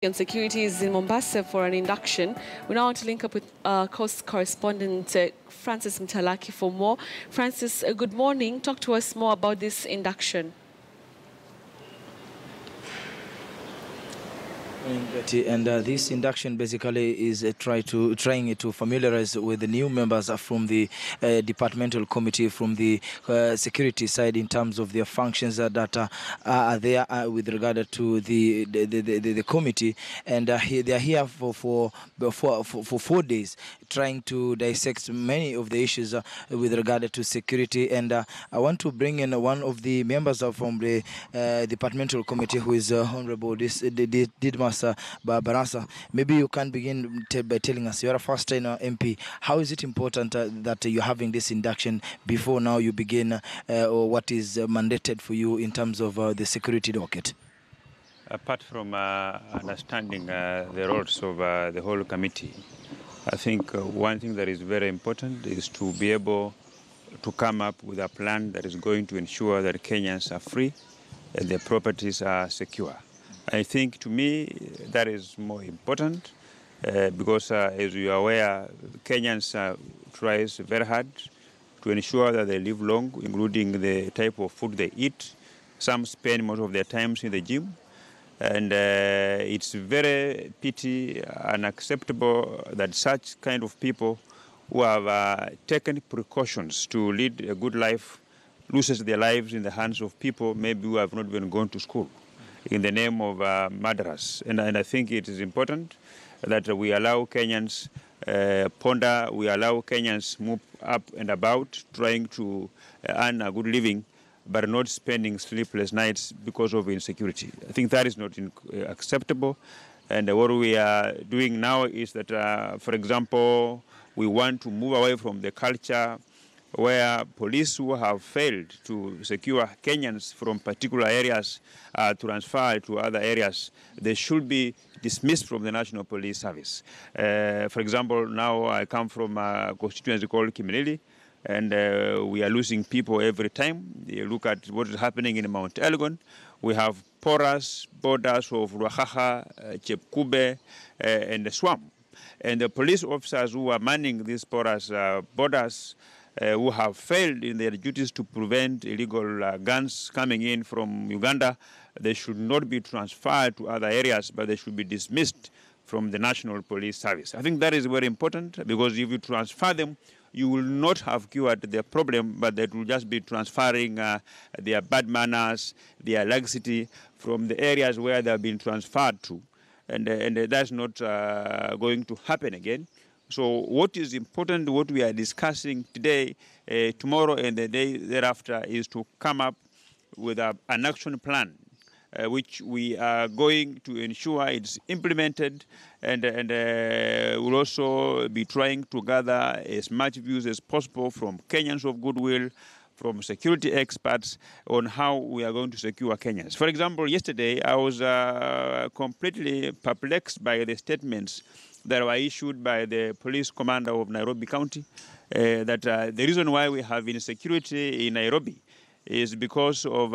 And security is in Mombasa for an induction. We now want to link up with Coast correspondent Francis Mtalaki for more. Francis, good morning. Talk to us more about this induction. And this induction basically is trying to familiarize with the new members from the departmental committee from the security side in terms of their functions that are there with regard to the committee, and they are here for 4 days, trying to dissect many of the issues with regard to security. And I want to bring in one of the members from the departmental committee, who is Honorable Didmas Barasa. Maybe you can begin by telling us, you're a first-time MP. How is it important that you're having this induction before now you begin or what is mandated for you in terms of the security docket? Apart from understanding the roles of the whole committee, I think one thing that is very important is to be able to come up with a plan that is going to ensure that Kenyans are free and their properties are secure. I think, to me, that is more important because, as you are aware, Kenyans try very hard to ensure that they live long, including the type of food they eat. Some spend most of their times in the gym. And it's very pity, unacceptable that such kind of people who have taken precautions to lead a good life loses their lives in the hands of people maybe who have not even gone to school in the name of murderers. And I think it is important that we allow Kenyans ponder, we allow Kenyans move up and about, trying to earn a good living, but not spending sleepless nights because of insecurity. I think that is not acceptable. And what we are doing now is that, for example, we want to move away from the culture where police who have failed to secure Kenyans from particular areas transfer to other areas. They should be dismissed from the National Police Service. For example, now I come from a constituency called Kimilili, and we are losing people every time. You look at what is happening in Mount Elgon. We have porous borders of Ruahaha, Chepkube, and the Swamp. And the police officers who are manning these porous borders who have failed in their duties to prevent illegal guns coming in from Uganda, they should not be transferred to other areas, but they should be dismissed from the National Police Service. I think that is very important, because if you transfer them, you will not have cured their problem, but that will just be transferring their bad manners, their laxity from the areas where they have been transferred to. And that's not going to happen again. So what is important, what we are discussing today, tomorrow, and the day thereafter, is to come up with an action plan, which we are going to ensure it's implemented, and we'll also be trying to gather as much views as possible from Kenyans of goodwill, from security experts, on how we are going to secure Kenyans. For example, yesterday I was completely perplexed by the statements that were issued by the police commander of Nairobi County, that the reason why we have insecurity in Nairobi is because of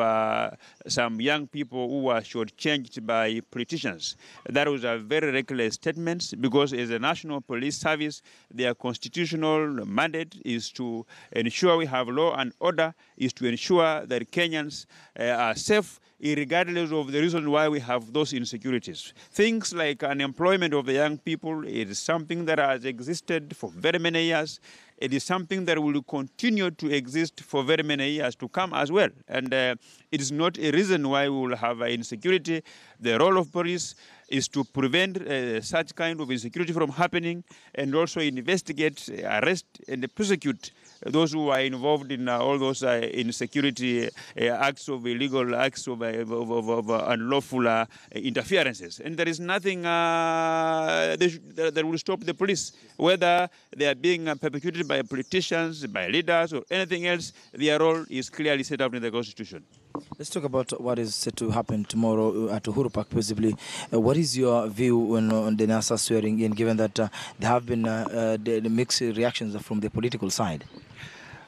some young people who were shortchanged by politicians. That was a very reckless statement, because as a National Police Service, their constitutional mandate is to ensure we have law and order, is to ensure that Kenyans are safe, regardless of the reason why we have those insecurities. Things like unemployment of the young people is something that has existed for very many years. It is something that will continue to exist for very many years to come as well. And it is not a reason why we will have insecurity. The role of police is to prevent such kind of insecurity from happening, and also investigate, arrest, and prosecute those who are involved in all those insecurity acts of illegal acts of unlawful interferences. And there is nothing that will stop the police, whether they are being perpetuated by politicians, by leaders, or anything else. Their role is clearly set out in the Constitution. Let's talk about what is set to happen tomorrow at Uhuru Park, possibly. What is your view on the NASA swearing in, given that there have been the mixed reactions from the political side?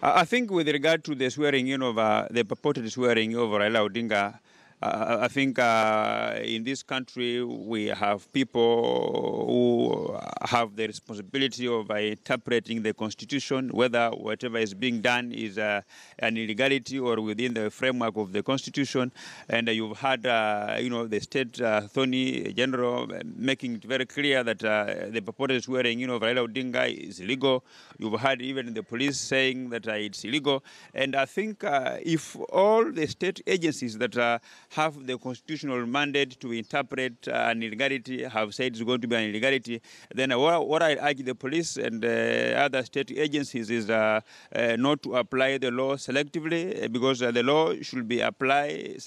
I think with regard to the swearing in of the purported swearing over Raila Odinga, I think in this country we have people who have the responsibility of interpreting the constitution, whether whatever is being done is an illegality or within the framework of the constitution. And you've had, the state attorney general making it very clear that the purported swearing of Raila Odinga is illegal. You've had even the police saying that it's illegal. And I think if all the state agencies that have the constitutional mandate to interpret an illegality have said it's going to be an illegality, then what I urge the police and other state agencies is not to apply the law selectively, because the law should be applied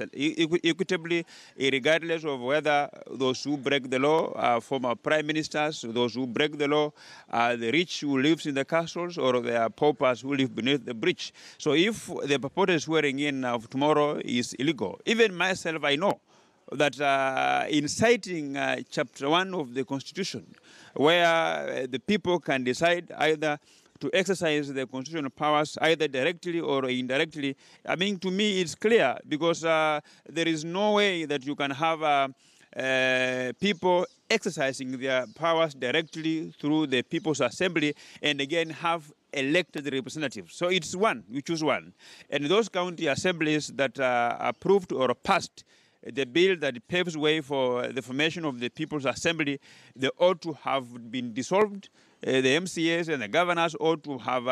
equitably, regardless of whether those who break the law are former prime ministers, those who break the law are the rich who lives in the castles, or they are paupers who live beneath the bridge. So if the purported swearing in of tomorrow is illegal, even myself, I know that in citing Chapter 1 of the Constitution, where the people can decide either to exercise their constitutional powers either directly or indirectly, I mean, to me, it's clear, because there is no way that you can have people exercising their powers directly through the People's Assembly and again have elected representatives. So it's one, you choose one. And those county assemblies that approved or passed the bill that paves way for the formation of the People's Assembly, they ought to have been dissolved. The MCAs and the governors ought to have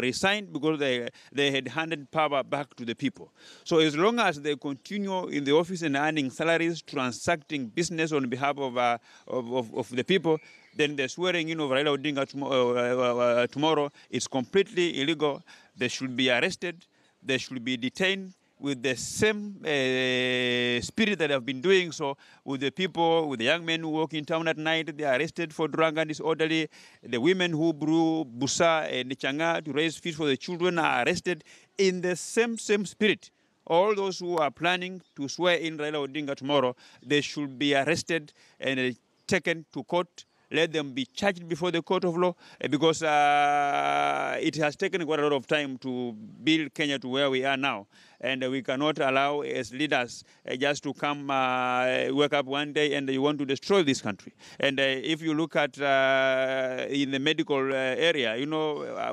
resigned, because they had handed power back to the people. So as long as they continue in the office and earning salaries, transacting business on behalf of the people, then the swearing in of Raila Odinga tomorrow is completely illegal. They should be arrested. They should be detained with the same spirit that have been doing so with the people, with the young men who walk in town at night. They are arrested for drunk and disorderly. The women who brew busa and changa to raise fish for the children are arrested in the same spirit. All those who are planning to swear in Raila Odinga tomorrow, they should be arrested and taken to court. Let them be charged before the court of law, because it has taken quite a lot of time to build Kenya to where we are now. And we cannot allow, as leaders, just to come, wake up one day and you want to destroy this country. And if you look at in the medical area,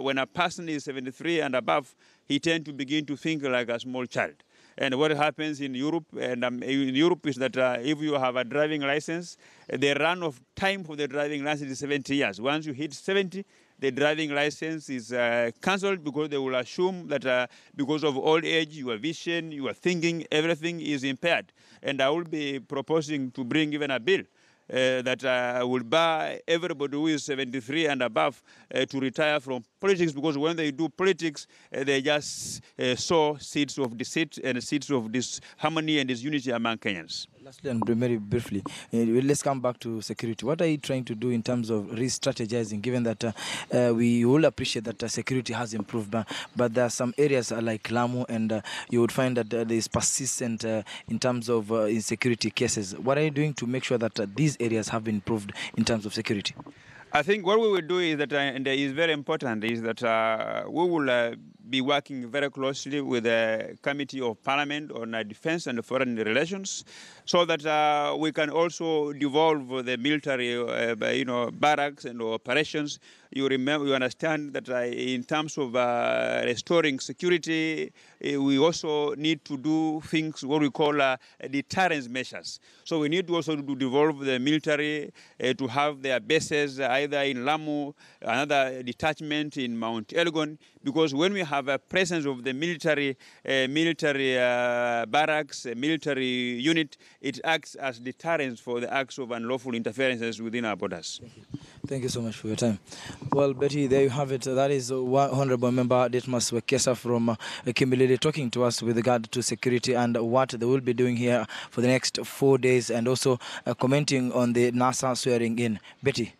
when a person is 73 and above, he tends to begin to think like a small child. And what happens in Europe, is that if you have a driving license, the run of time for the driving license is 70 years. Once you hit 70, the driving license is cancelled, because they will assume that because of old age, your vision, your thinking, everything is impaired. And I will be proposing to bring even a bill that will bar everybody who is 73 and above to retire from politics, because when they do politics, they just sow seeds of deceit and seeds of disharmony and disunity among Kenyans. Lastly, and very briefly, let's come back to security. What are you trying to do in terms of re-strategizing, given that we all appreciate that security has improved, but there are some areas like Lamu, and you would find that there is persistent in terms of insecurity cases. What are you doing to make sure that these areas have been improved in terms of security? I think what we will do is that, and is very important, is that we will be working very closely with the Committee of Parliament on Defense and Foreign Relations, so that we can also devolve the military, barracks and operations. You understand that in terms of restoring security, we also need to do things what we call deterrence measures. So we need also to devolve the military to have their bases either in Lamu, another detachment in Mount Elgon, because when we have a presence of the military barracks, military unit, it acts as deterrence for the acts of unlawful interferences within our borders. Thank you so much for your time. Well, Betty, there you have it. That is Honorable Member Ditmas Wekesa from Kimilili talking to us with regard to security and what they will be doing here for the next 4 days, and also commenting on the NASA swearing in. Betty.